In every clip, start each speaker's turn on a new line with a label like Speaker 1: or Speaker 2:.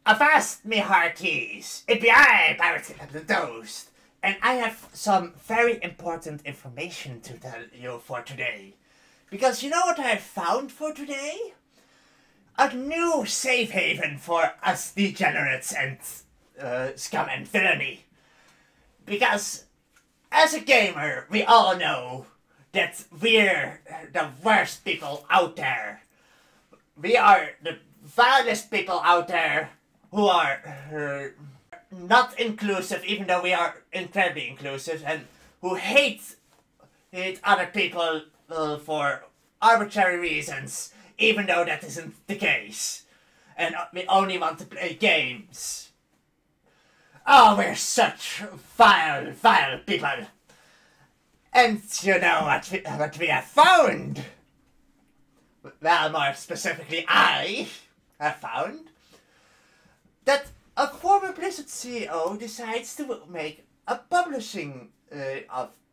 Speaker 1: Avast me hearties, it be I, Pirate the Toast, and I have some very important information to tell you for today. Because you know what I found for today? A new safe haven for us degenerates and scum and villainy. Because as a gamer, we all know that we're the worst people out there. We are the vilest people out there who are not inclusive, even though we are incredibly inclusive, and who hate other people for arbitrary reasons, even though that isn't the case. And we only want to play games. Oh, we're such vile, vile people. And you know what we have found? Well, more specifically, I have found that a former Blizzard CEO decides to make a publishing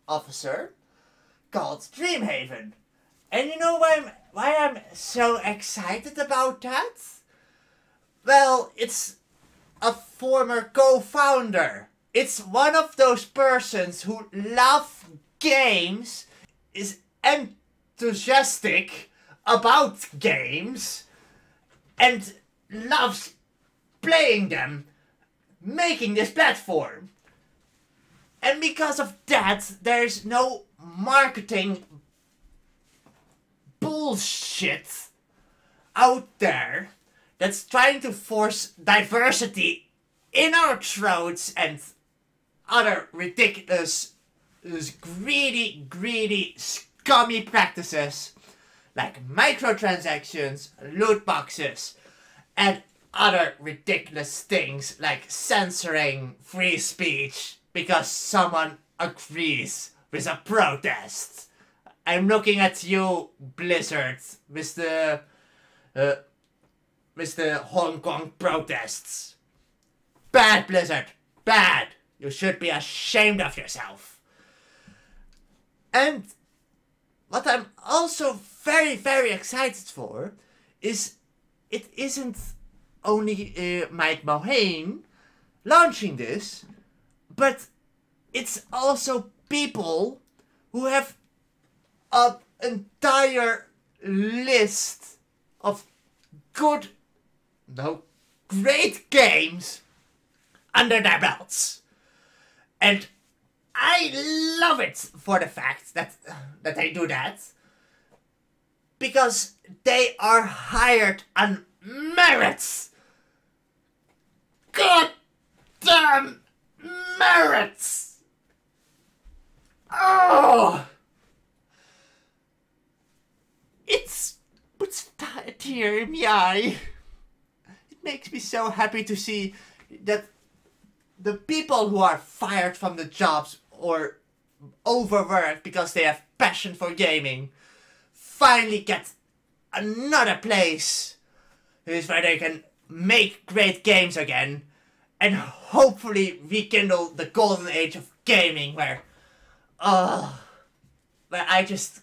Speaker 1: officer called Dreamhaven. And you know why I'm so excited about that? Well, it's a former co-founder. It's one of those persons who love games, is enthusiastic about games, and loves playing them, making this platform. And because of that, there's no marketing bullshit out there that's trying to force diversity in our throats and other ridiculous, greedy, scummy practices like microtransactions, lootboxes, and other ridiculous things like censoring free speech because someone agrees with a protest. I'm looking at you, Blizzard, with the Hong Kong protests. Bad, Blizzard, bad. You should be ashamed of yourself. And what I'm also very excited for is it isn't only Mike Mulhane launching this, but it's also people who have an entire list of great games under their belts. And I love it for the fact that they do that, because they are hired on merits. God damn merits! Oh! It puts a tear in my eye. It makes me so happy to see that the people who are fired from the jobs or overworked because they have passion for gaming finally get another place where they can make great games again and hopefully rekindle the golden age of gaming where I just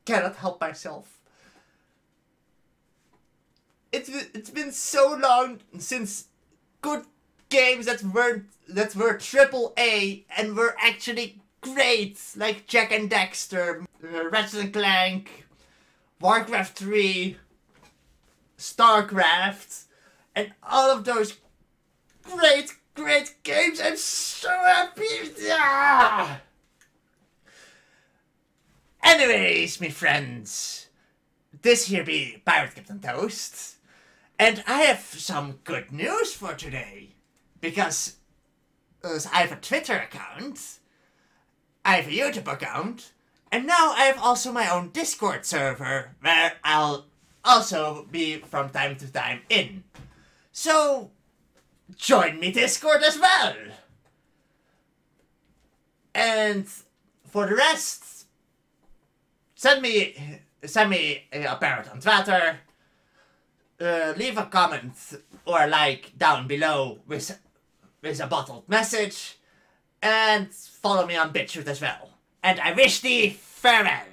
Speaker 1: cannot help myself. It's been so long since good games that were triple A and were actually great, like Jak and Daxter, Ratchet and Clank, Warcraft 3, Starcraft, and all of those great games. I'm so happy. Ah! Anyways, me friends, this here be Pirate Captain Toast, and I have some good news for today, because I have a Twitter account, I have a YouTube account, and now I have also my own Discord server, where I'll also be from time to time in. So, join me Discord as well! And for the rest, send me a parrot on Twitter, leave a comment or a like down below with a bottled message, and follow me on BitChute as well. And I wish thee farewell!